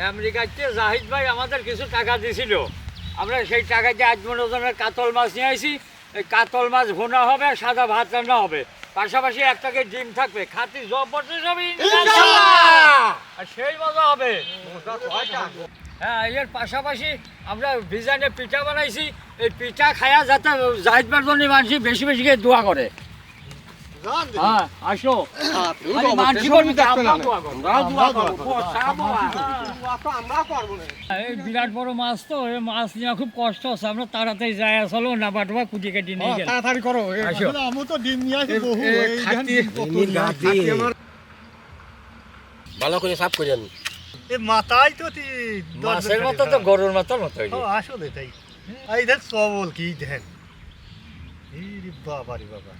আমেরিকাতে জাহিদ ভাই আমাদের কিছু টাকা দিয়েছিল, আমরা সেই টাকাতে 8 মণ ওজনের কাতল মাছ নিয়ে আসি। এই কাতল মাছ ভুনা হবে, সাদা ভাত রান্না হবে, পাশাপাশি একটাকে ডিম থাকবে। খাতি জব বসে যাবে আর সেই মজা হবে। হ্যাঁ, এর পাশাপাশি আমরা ডিজাইনে পিঠা বানাইছি। এই পিঠা খায়া যাতে জাহিদ ভাইয়ের জন্য মানুষ বেশি বেশি করে দোয়া করে। হ্যাঁ, আসো। এই বিরাট বড় মাছ তো, এই মাছ নেওয়া খুব কষ্ট আছে। আমরা তাড়াতাড়ি যাই, আসলো না বাটবা কুটি কেটে নিয়ে গেল। তাড়াতাড়ি করো, আমি তো ডিম নিয়ে আসি বহু। ভালো করে সাফ করেন। এই মাথায় তো মাছের মতো তো গরুর মাথার মতো। আসলে তাই। এই দেখ সবল কি দেখেন। বাবা রে বাবা,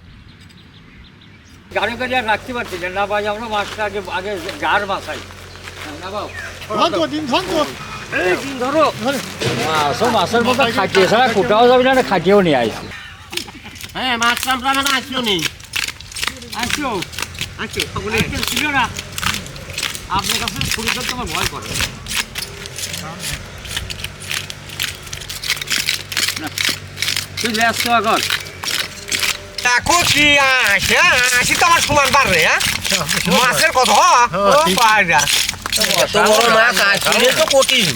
গাড়ি গাড়ি আর রাখতে পারছি না। না ভাই, আমরা মাছটা আগে আগে গাড় মাছাই না বাবু। ডিম ধন তো এই ডিম ধরো। মাছের মতো খাটিয়ে ছাড়া কোটাও যাবে না, খাটিয়েও নিয়ে আসি। হ্যাঁ, মাছ আমরা মানে আসিও নি। আসো আসো, ছিল না আপনার কাছে ছুরি করতে আমার ভয় করে। তুই ব্যস্ত এখন দেখো কি আসি তো আমার সমান পারবে। হ্যাঁ, মাছের কথা এত বড় মাছ আসলে তো কঠিন।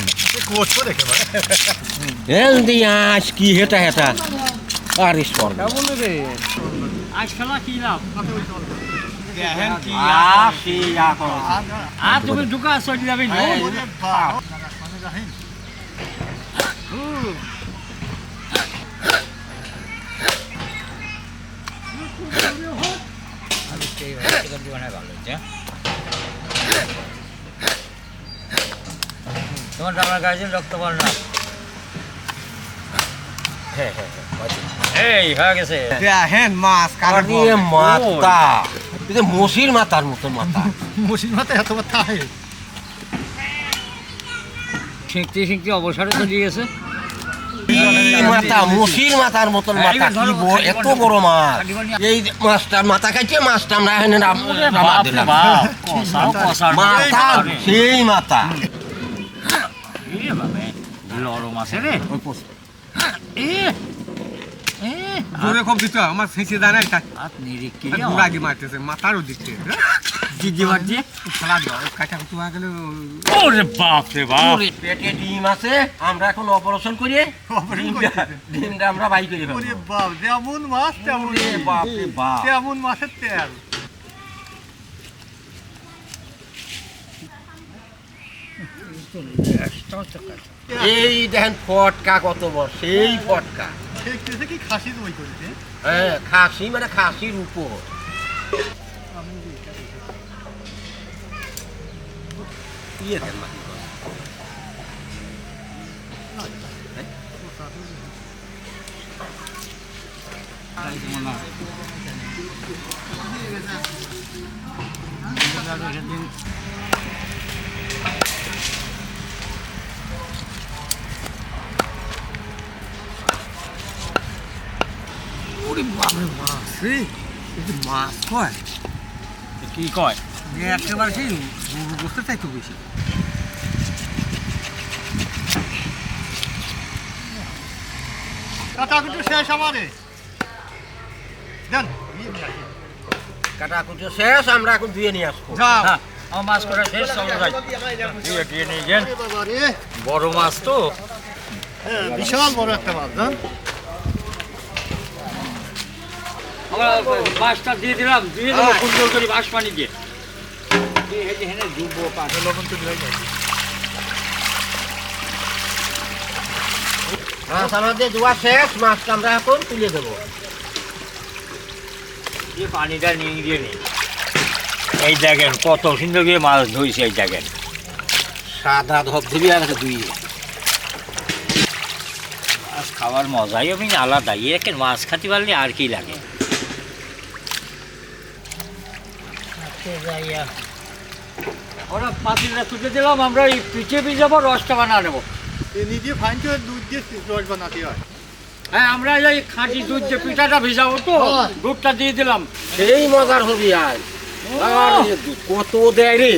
করছো দেখে আজ কি হেটা হেটা আরে স্বর্গ। আজ খেলা কি লাভ? তুমি ঢুকা চলে যাবে। তোমার আমার গার্জেন রক্ত বল না। এই হয়ে গেছে। দেখেন মাছ মাথা, মসির মাথার মতো মাথা। মসির মাথা এত মাথা শিখতে শিখতে অবসরে চলে গেছে। মাথা মসির মাথার মতন মাথা, কি এত বড় মাছ। এই মাছটার মাথা খাইছে, মাছটা আমরা এখানে মাথা, সেই মাথা লরম আছে রে। জোরে খুব দিতে আমার ফেঁসে দাঁড়ায় আগে মারতেছে মাথার দিকতে খেলা দেওয়া কাটা কুটু হয়ে গেলে। ওরে বাপ রে বাপ, পেটে ডিম আছে, আমরা এখন অপারেশন করি ডিমটা আমরা বাই করে ফেলবো। বাপ, যেমন মাছ তেমন বাপ রে বাপ, তেমন মাছের তেল। এই দেখেন ফটকা কত বড়, সেই ফটকা। কি খাসি দই করেছে? হ্যাঁ, খাসি মানে খাসির উপর। মাছ কয় কি কয় একেবারে সেই বসতে চাইতো বেশি। কাটাকুটি শেষ আমারে দেন। কাটাকুটি শেষ, আমরা এখন ধুয়ে নিয়ে আসবো। যাও, আমার মাছ করা শেষ, চলো যাই। দিয়ে নিয়ে গেন, বড় মাছ তো। হ্যাঁ, বিশাল বড় একটা মাছ। জান, আমরা মাছটা দিয়ে দিলাম, দিয়ে দেবো সুন্দর করে বাঁশ পানি দিয়ে। মাছ আমাদের ধোয়া শেষ, মাছটা আমরা এখন তুলে দেবো। পানিটা নিয়ে দিয়ে নিই। এই দেখেন কত সুন্দর করে মাছ ধুইছে। এই দেখেন সাদা ধবধবি আর দুই মাছ খাওয়ার মজাই আমি আলাদা। একে মাছ খাতে পারলে আর কি লাগে। ওরা পাতিলটা তুলে দিলাম, আমরা এই পিঠে ভিজাবো, রসটা বানা নেবো। নিজে ফাইন করে দুধ দিয়ে রস বানাতে হয়। হ্যাঁ, আমরা এই খাঁটি দুধ যে পিঠাটা ভিজাবো তো, দুধটা দিয়ে দিলাম। সেই মজার হবি আজ। কত দেয় রে।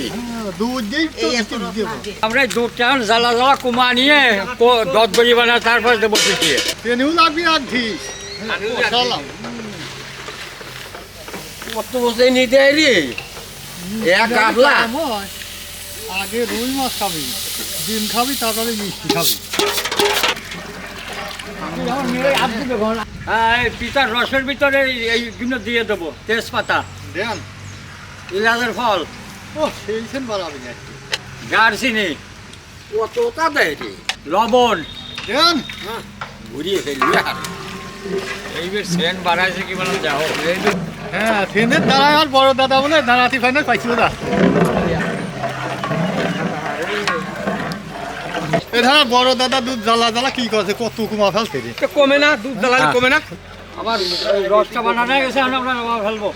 দুধ দিয়েই তো এই এত মিষ্টি দেবো। আমরা এই দুধটা জ্বালা জ্বালা কুমা নিয়ে দত গড়ি বানায় তারপরে দেবো পিছিয়ে। ট্রেনেও লাগবে আর ঠিক বসালাম। কত বছর নিতে রে এক গাবলা আগে রুই মাছ খাবি, ডিম খাবি, তারপরে মিষ্টি খাবি। হ্যাঁ, এই পিতার রসের ভিতরে এইগুলো দিয়ে দেবো, তেজপাতা, দেন ইলাচের ফল, ও সেই সেন বাড়াবি না একটু। দারচিনি, কতটা দেয় রে লবণ। দেন ঘুরিয়ে ফেলবি আর এইবার সেন্ট বাড়াইছে কি বলুন যাও। হ্যাঁ ট্রেনের দাঁড়ায় আর বড় দাদা বলে দাঁড়াতে ফাইনাল পাইছিল না। এ ধর বড় দাদা দুধ জ্বালা জ্বালা কি করছে, কত কুমা ফেলছে রে। কমে না দুধ জ্বালালে কমে না আবার এই রসটা বানানো হয়ে গেছে, আমরা ফেলবো।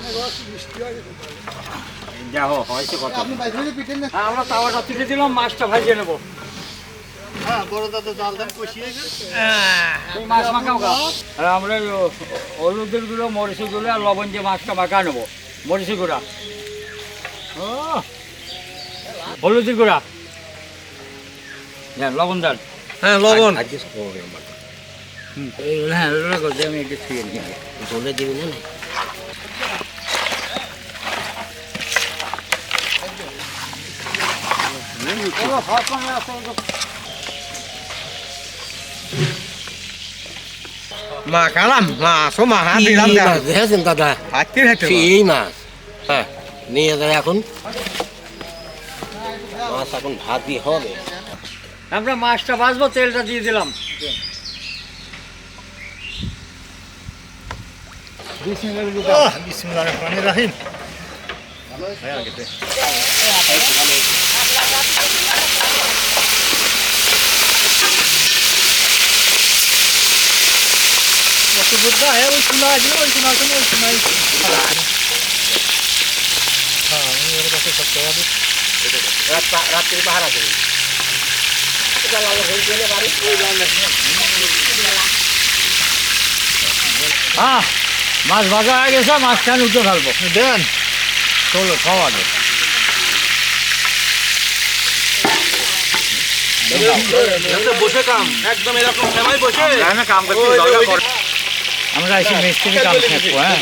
দেখো হয়েছে কত। আপনি বাইরে পিটেন না। হ্যাঁ, আমরা তাওয়াটা তুলে দিলাম, মাছটা ভাজিয়ে নেবো। হ্যাঁ বড় দাদা জাল ধান কষিয়ে গেছে। এই মাছ মাখাও গা। আর আমরা ওই হলুদের গুঁড়ো, মরিচের গুঁড়ো আর লবণ দিয়ে মাছটা মাখা নেবো। মরিচের গুঁড়া, ও হলুদের গুঁড়া, হ্যাঁ লবণ দেন। হ্যাঁ লবণ হ্যাঁ আমি একটু ছুঁয়ে নিই। বলে দিবি না মা খালাম মাছও মা হাত দিলাম কি মাছ দেখেছেন দাদা হাতে হাতে সেই মাছ হ্যাঁ নিয়ে যায় এখন মাছ এখন ভাত দিয়ে হবে আমরা মাছটা ভাজবো, তেলটা দিয়ে দিলাম। বিসমিল্লাহির রহমানির রহিম। কত বুদ্ধা হ্যাঁ ওই শোনা আছে, ওই শোনা আছে, ওই শোনাই। হ্যাঁ আমি ওর কাছে সব টাকা দিই। রাত্রি পাহারা দেবে হ্যাঁ, মাছ ভাজা হয়ে গেছে, মাছটা উঠে ফেলবো। দেন চলো খাওয়া যাবে। বসে কাম একদম এরকম সময় বসে কাম করতে আমরা এসে মিস্ত্রি কাম শিখবো। হ্যাঁ,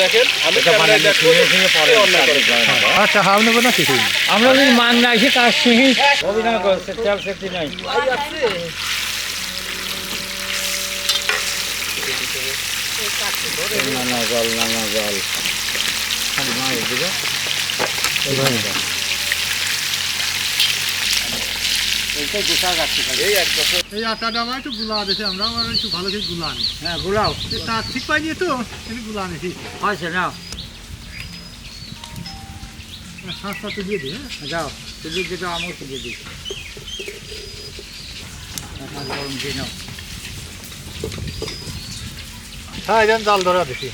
এটা বানালে শুয়ে শুয়ে পরে আচ্ছা হাও নেবো না কিছু। আমরা যদি মান না এসে কাজ শিখি, অভিনয় করছে, তেল সেটি নাই। নানা জল, নানা জল। এই আটাটা আমার একটু গুলা দিয়েছে, আমরা আবার একটু ভালো করে গুলা আনি। হ্যাঁ, গুলাও তার ঠিক পাইনি তো কিন্তু গুলা আনেছি। হয়েছে না, শ্বাসটা তো দিয়ে দিই। হ্যাঁ যাও তুলি দিতে আমও তুলে দিই। গরম দিয়ে নাও। হ্যাঁ এখানে জাল ধরা দেখি।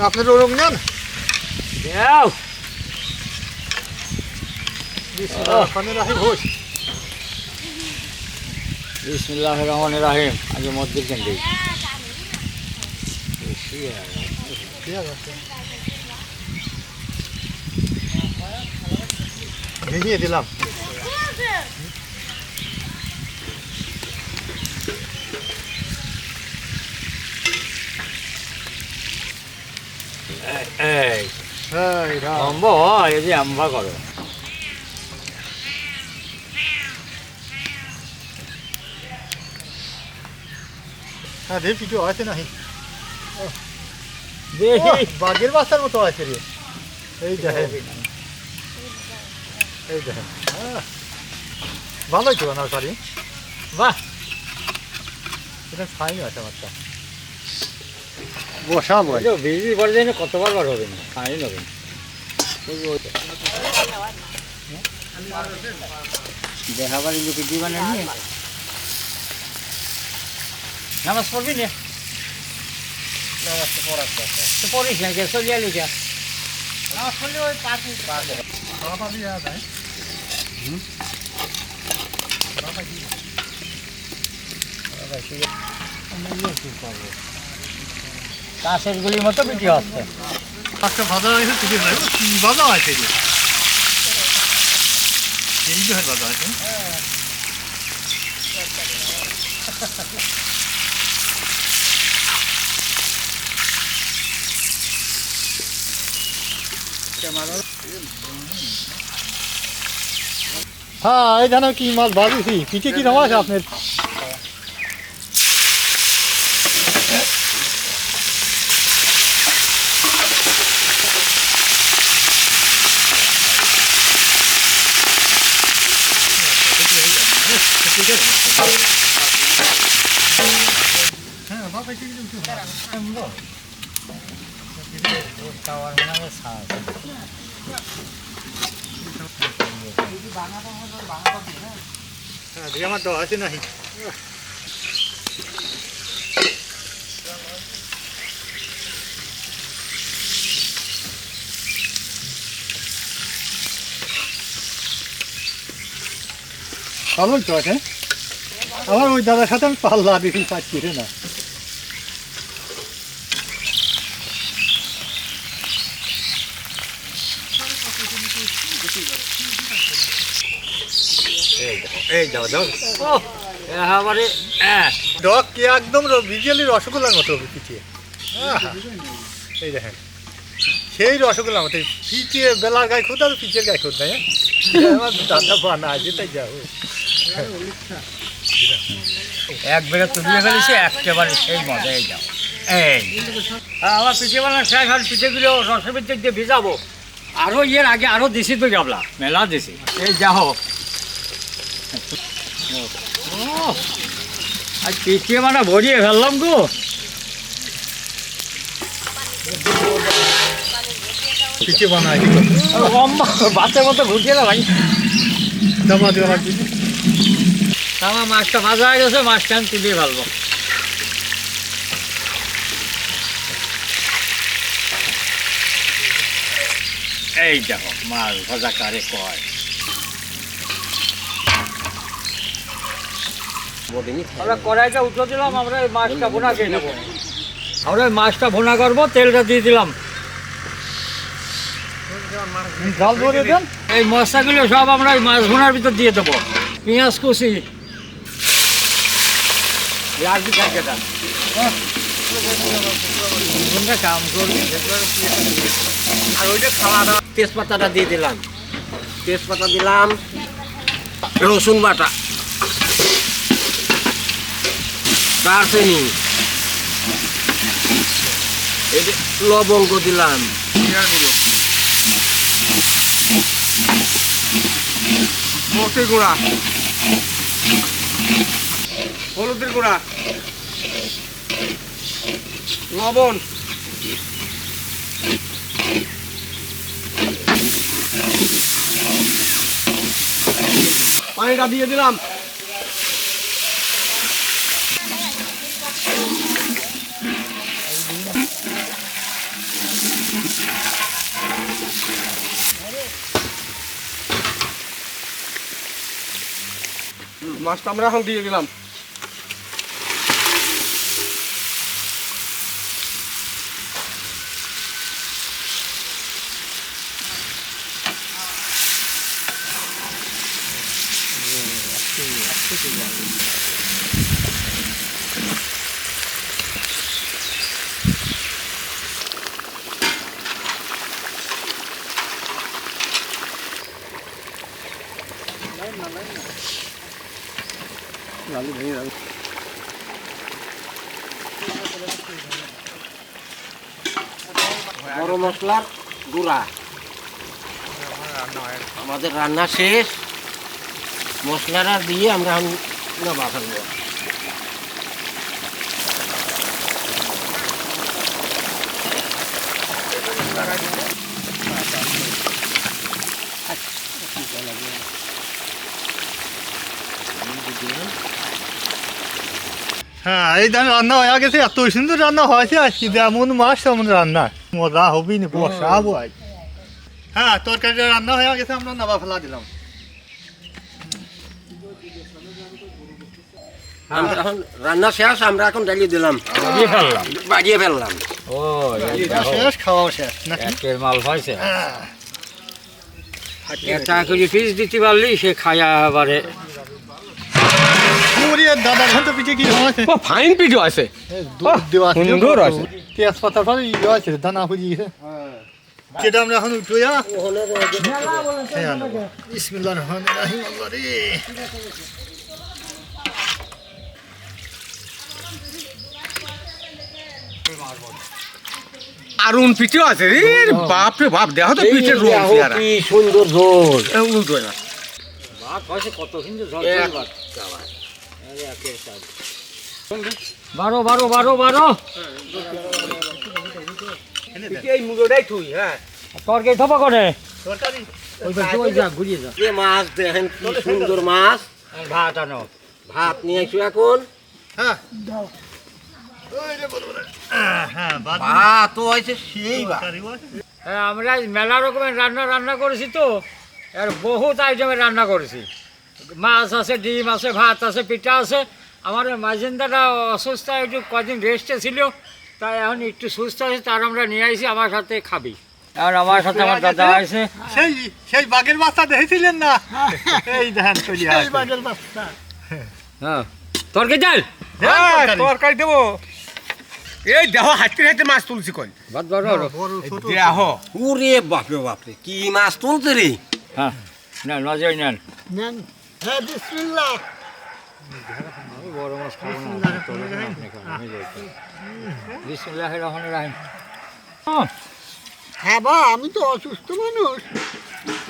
আপনার ওরকম নেন। যাও বিসমিল্লাহির রহমানির রহিম। আগে মসজিদ কেন দিই। ভেঙিয়ে দিলাম। এই অম্ব এই যে আম্বা করো। হ্যাঁ দেখ কিছু আছে নাহি। দেখি বাঘের বাচ্চার মতো আছে রে। এই দেখেন, এই দেখেন। ভালোই তো না সরি। বাহ, এটা ফাইন আছে মাছটা। বসাবো বিজি বলে যায় না, কতবার বার হবে না, ফাইন হবে না। দেখাবার লোকে দিবানে নিয়ে নামাজ পড়বি না, তো পড়িস না, কে চলিয়ে আলি কে কাছের গুলির মতো পিটি হচ্ছে। মাছটা ভাজা হয়েছে তুলে যাবে কি ভাজা আছে রে এই যে ভাজা আছে হ্যাঁ এই জানো কি মাছ ভাজেছি পিঠে কি রকম আছে আপনার আমার তো আছে নাহি ভালো তো আছে আমার ওই দাদার সাথে আমি পাল্লা দেখি পাচ্ছি রে না এই দাও দাও ও এবারে হ্যাঁ ডক কি একদম বিজলি রসগোল্লার মতো পিছিয়ে এই দেখেন সেই রসগোল্লার মতো পিছিয়ে বেলার গায়ে খুদ আর পিছের গায়ে খুদ নাই আমার দাদা বানা আছে তাই যাও একবারে তুলিয়ে ফেলেছি একেবারে সেই মজাই যাও এই আমার পিঠে বানানো শেষ আর পিঠেগুলো রসের ভিতরে দিয়ে ভিজাবো আরও এর আগে আরও দিছি তো গাবলা মেলা দিছি এই যাও আর পিঠে মানে ভরিয়ে ফেললাম গো পিছিয়ে বানায় লম্বা বাচ্চার মতো ঘুরছে না ভাই দাবা দেওয়া লাগবে আমার মাছটা ভাজা হয়ে গেছে মাছটা আমি তুলিয়ে ফেলবো এই দেখো মাছ ভাজা কারে কয় আমরা কড়াইটা উঠে দিলাম আমরা এই মাছটা ভুনা খেয়ে নেবো আমরা এই মাছটা ভুনা করবো তেলটা দিয়ে দিলাম জল ধরে দেন এই মশলাগুলো সব আমরা এই মাছ ভুনার ভিতর দিয়ে দেবো পেঁয়াজ কুচি রাখবি থাকে কাম করবি আর ওই যে খাওয়াটা তেজপাতাটা দিয়ে দিলাম তেজপাতা দিলাম রসুন বাটা দারচিনি এই যে লবঙ্গ দিলাম মরচের গুঁড়া হলুদের গুঁড়া লবণ পানিটা দিয়ে দিলাম মাছটা আমরা এখন দিয়ে দিলাম গরম মশলার গুঁড়া আমাদের রান্না শেষ মশলাটা দিয়ে আমরা নামা ফেলবো হ্যাঁ এই ধান রান্না হয়ে গেছে এত সুন্দর রান্না হয়েছে আজকে যেমন মাছ তেমন রান্না মজা হবেই না বসাবো আজ হ্যাঁ তরকারিটা রান্না হয়ে গেছে আমরা নাবা ফেলা দিলাম আমরা এখন রান্না শেষ আমরা এখন জ্বালিয়ে দিলাম দিয়ে ফেললাম বাড়িয়ে ফেললাম ও এটা শেষ খাওয়া শেষ নাকি একের মাল হয়েছে একটা করে পিস দিতে পারলি সে খায়া আবারে ওরে দাদা এখন তো পিঠে কি হয়েছে ফাইন পিঠো আছে দুধ দেওয়া আছে, সুন্দর আছে। তেজপাতার পরে ইয়ে আছে দানা হয়ে গেছে যেটা আমরা এখন উঠোয়া বিসমিল্লাহির রহমানির রহিম আল্লাহ রে আরুন পিঠো আছে রে বাপ রে বাপ দেখো তো পিঠের রং চেহারা কি সুন্দর ঝোল উল্টো না ভাত হয়েছে কত কিন্তু ঝড় বারো বারো বারো বারো এই মুলোটাই থুই হ্যাঁ তরকারি থপা করে তরকারি ওই যা ঘুরিয়ে যা এ মাছ দেখেন কি সুন্দর মাছ ভাত আনো ভাত নিয়ে আইছো এখন হ্যাঁ ওই রে বল হ্যাঁ ভাত তো হয়েছে সেই ভাত হ্যাঁ আমরা মেলা রকমের রান্না করেছি তো আর বহুত আইটেমের রান্না করেছি মাছ আছে ডিম আছে ভাত আছে পিঠা আছে আমার মাজিন্দাটা অসুস্থ একটু কদিন রেস্টে ছিল তাই এখন একটু সুস্থ আছে তার আমরা নিয়ে আইছি আমার সাথে খাবি এখন আমার সাথে আমার দাদা আছে সেই সেই বাঘের বাচ্চা দেখেছিলেন না এই দেখেন চলি এই বাঘের বাচ্চা হ্যাঁ তরকারি ডাল হ্যাঁ তরকারি দেবো এই দেখো হাঁটতে হাঁটতে মাছ তুলছি কই ভাত বড় বড় ছোট দেখো ওরে বাপরে বাপরে কি মাছ তুলছে রে হ্যাঁ না নজর নেন নেন হ্যাঁ বিসমিল্লাহ বড় মাছ খাবো না বিসমিল্লাহির রহমানির রহিম হ্যাঁ বা আমি তো অসুস্থ মানুষ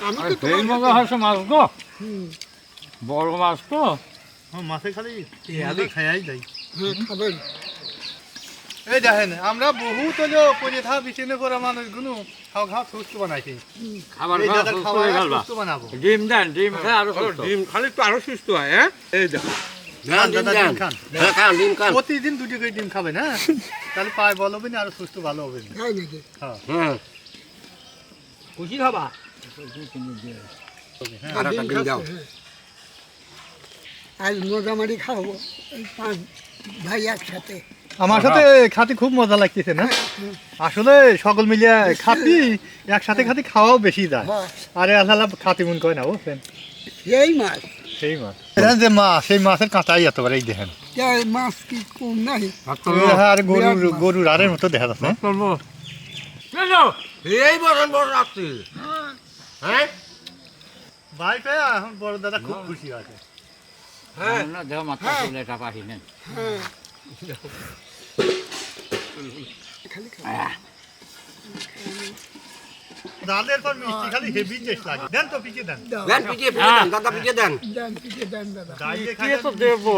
আমি তো সেই তোমার মজা হয়েছে মাছ গো হুম, বড় মাছ তো মাছে খালি পেঁয়াজি খাইয়াই যাই হ্যাঁ খাবেন এই দেখেন আমরা বহুত হলো পরে থা বিছানে করা মানুষগুলো খাও খাও সুস্থ বানাইছি খাবার এই খাওয়া দাদা সুস্থ খাওয়া হয়ে গেল সুস্থ বানাবো ডিম দেন ডিম খাই আরো সুস্থ ডিম খালি তো আরো সুস্থ হয় হ্যাঁ এই দেখো খান ডিম দাদা ডিম খান খান হ্যাঁ খান ডিম খান প্রতিদিন দুটো করে ডিম খাবেন হ্যাঁ তাহলে পায়ে বল হবে না আর সুস্থ ভালো হবে না তাই নাকি হ্যাঁ খুশি খাবা আর একটা ডিম দাও আজ মোজামারি খাবো এই 5 ভাই একসাথে আমার সাথে খাতে খুব মজা লাগতেছে না আসলে সকল মিলিয়ে খাতি একসাথে খাতি খাওয়াও বেশি যায় হ্যাঁ আরে আল্লাহ খাতি মন করে না বুঝছেন এই মাছ সেই মাছ এটা যে মাছ সেই মাছের কাঁটাই এত এই দেখেন এই মাছ কি কম নাই আর গরুর আরের মতো দেখা যাচ্ছে এই বড় বড় রাখছি হ্যাঁ ভাই পেয়ে এখন বড় দাদা খুব খুশি আছে হ্যাঁ না দেহ মাথা চলে এটা পাহি নেন হ্যাঁ ডালের পর মিষ্টি খালি হেভি টেস্ট লাগে দেন তো পিছিয়ে দেন দাও দেন পিটিয়ে দেন দাদা পিটিয়ে দেন দেন পিঠে দেন দাদা ডাইলে কে তো দেবো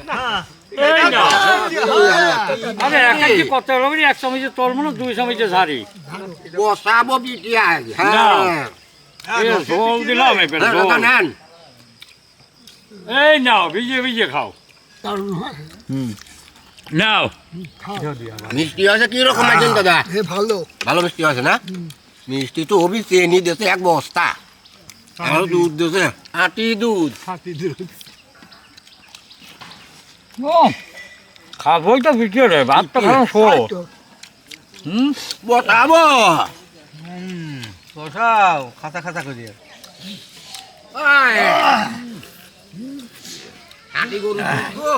হ্যাঁ এই না হ্যাঁ। আরে একটা কি কত হবে 1 চামচে তোর মনে 2 চামচে ঝাড়ি বসাবো পিটিয়ে না। হ্যাঁ এই ঝোল দিলাম এবার দাদা ঝোল নেন এই নাও ভিজে খাও দারুণ হয় নাও খাও মিষ্টি আছে কি রকম আছেন দাদা এ ভালো ভালো মিষ্টি আছে না মিষ্টি তো হবি চেনি দিয়েছে এক বস্তা আরো দুধ দিয়েছে আটি দুধ ও খাবোই তো ভিজে রে ভাত তো খাও শো তাই তো। হুম বসাবো বসাও খাতা খাতা করে আটি গরু দুধ গো।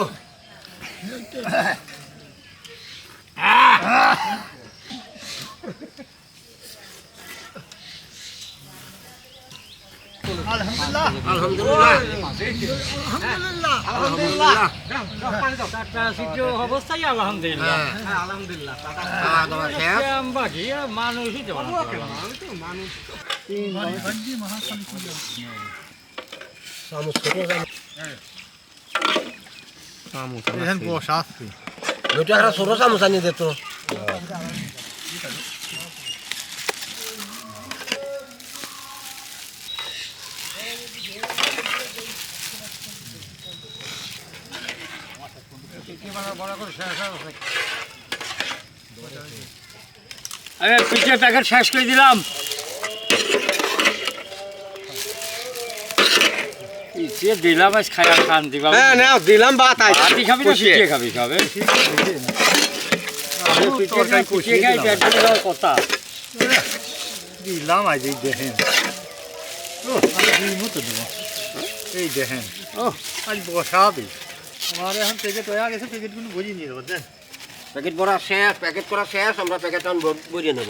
আলহামদুলিল্লাহ আলহামদুলিল্লাহ আলহামদুলিল্লাহ আলহামদুলিল্লাহ টাটা সিদ্ধ অবস্থায় আলহামদুলিল্লাহ আলহামদুলিল্লাহ খাওয়া দাওয়া শেষ বাকি মানুষই তো বানাতে পারলাম এখন বসা আসছে ওইটা একটা ছোট চামচ আনিয়ে দিত আরে পিঠে প্যাকেট শেষ করে দিলাম পিঠে দিলাম আজ খায়া খান দিবা হ্যাঁ নাও দিলাম ভাত আই আটি খাবি না পিঠে খাবি খাবে তরকারি কষিয়ে খাই দিলাম। পেট ভরে যাওয়ার কথা। দিলাম আজ এই দেখেন মতো দেবো এই দেখেন আজ বসাবি আমার এখন প্যাকেট হয়ে গেছে প্যাকেটগুলো বুঝিয়ে নিয়ে দেবো দেন প্যাকেট ভরা শেষ প্যাকেট করা শেষ আমরা প্যাকেট বুঝিয়ে নেব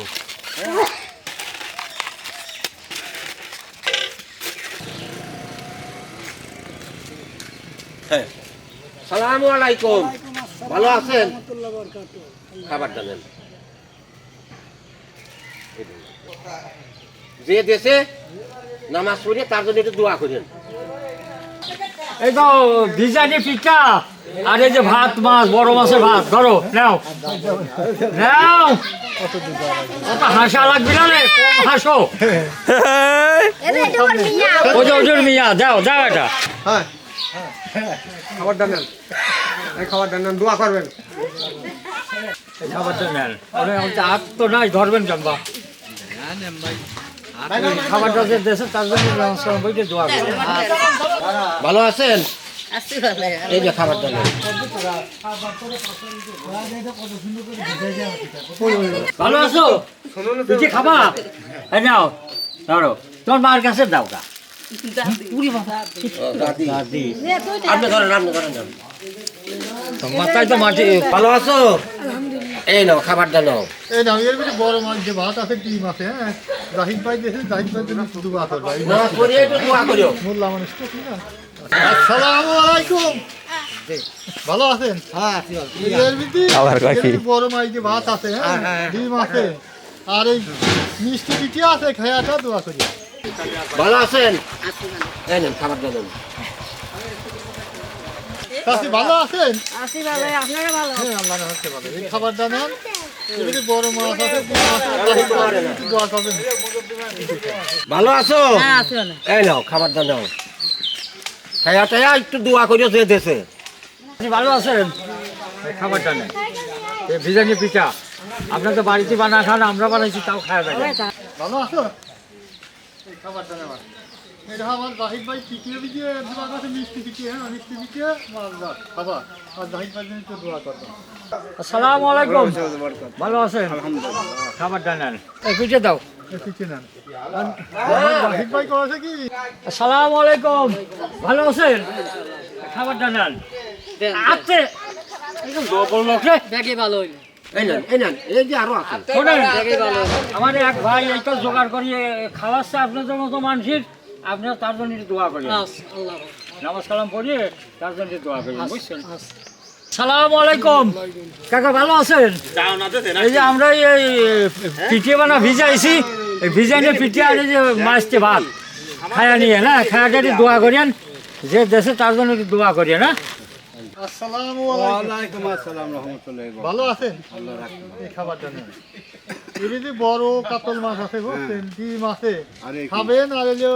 হ্যাঁ সালামু আলাইকুম ভালো আছেন খাবারটা নেন যে দেশে নামাজ পড়ে তার জন্য একটু দোয়া করেন এই তো বিরিয়ানি পিঠা আর এই যে ভাত মাছ বড় মাছের ভাত ধরো নাও নাও কত হাসা লাগবে না রে কম হাসো ওজোর মিয়া যাও যাও এটা হ্যাঁ খাবারটা নেন এই খাবারটা নেন দোয়া করবেন এই খাবারটা নেন আর তো নাই ধরবেন জানবা খাবারটা যে দেশে তার জন্য নমস্কার বইতে দোয়া করবেন ভালো আছেন এই যে খাবারটা নেন ভালো আছো পিঠে খাবা এই নাও ধরো তোমার মার কাছে দাও গা দাদি দাদি আপনি ধরেন যান। মাথায় তো মাটি ভালো আছো এই নাও খাবারটা নাও এই না এর ভিতরে বড় মাছ যে ভাত আছে ডিম আছে হ্যাঁ জাহিদ ভাই দেখে জাহিদ ভাই জন্য শুধু ভাত হবে নামাজ পড়ে একটু দোয়া করিও মোল্লা মানুষ তো কি না আসসালামু আলাইকুম ভালো আছেন এর ভিতরে বড় মাছ যে ভাত আছে হ্যাঁ ডিম আছে আর এই মিষ্টি পিঠে আছে খেয়াটা দোয়া করি ভালো আছেন এই নেন খাবারটা নেন কাছে ভালো আছেন আছি ভালো আপনারা ভালো হ্যাঁ আল্লাহ রাখতে ভালো এই খাবারটা নেন এর ভিতরে বড় মাছ আছে ডিম আছে জাহিদ ভাই একটু দোয়া করবেন ভালো আছো হ্যাঁ আছি ভালো এই নাও খাবারটা নাও খায়াটা একটু দোয়া করিও যে দেশে আপনি ভালো আছেন এই খাবারটা নেন এই বিরিয়ানি পিঠা আপনার তো বাড়িতে বানা খান আমরা বানাইছি তাও খাওয়া যাবে ভালো আছো এই খাবারটা নেওয়া এটা আমার জাহিদ ভাই পিঠে পিঠে দোয়া করছে মিষ্টি পিঠে হ্যাঁ মিষ্টি পিঠে মাছ ভাত খাবার আর জাহিদ ভাই জন্য একটু দোয়া করবেন আসসালামু আলাইকুম ভালো আছেন খাবারটা নেন এই পিঠে দাও পিঠে নেন আর জাহিদ ভাই করেছে কি আসসালামু আলাইকুম ভালো আছেন খাবারটা নেন আছে ডবল লোক রে ব্যাগে ভালো হইলো এই নেন এই যে আরো আছে শোনেন আমার এক ভাই এই তো জোগাড় করিয়ে খাওয়াচ্ছে আপনাদের মতো মানুষের আপনার তার জন্য একটু দোয়া করেন আল্লাহ নামাজ কালাম পড়িয়ে তার জন্য একটু দোয়া করেন বুঝছেন সালামু আলাইকুম কাকা ভালো আছেন এই যে আমরা এই পিঠে বানা ভিজাইছি এই ভিজাইনে পিঠে আর এই যে মাছতে ভাত খায়া নিয়ে না খায়াটা একটু দোয়া করেন যে দেশে তার জন্য একটু দোয়া করিয়ে না আসসালামু আলাইকুম আসসালাম রাহমাতুল্লাহি ভালো আছেন আল্লাহ রাখুন এই খাবারটা নেন এর যে বড় কাতল মাছ আছে বুঝছেন ডিম আছে খাবেন আর এই যে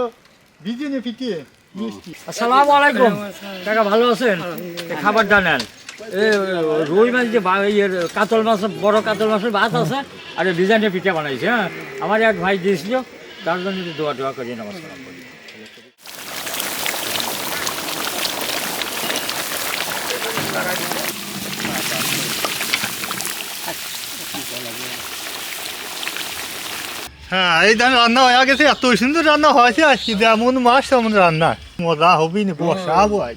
বিজিনে পিঠে মিষ্টি আসসালামু আলাইকুম কাকা ভালো আছেন এই খাবারটা নেন রুই মাছ যে কাতল মাছ বড় কাতল মাছের ভাত আছে আর ডিজাইনের পিঠা বানাইছে হ্যাঁ আমার এক ভাই দিয়েছিল তার জন্য একটু দোয়া দোয়া করিয়ে নমস্কার করি হ্যাঁ এই ধান রান্না হয়ে গেছে এত সুন্দর রান্না হয়েছে আর কি যেমন মাছ তেমন রান্না মজা হবেই না বসাবো আজ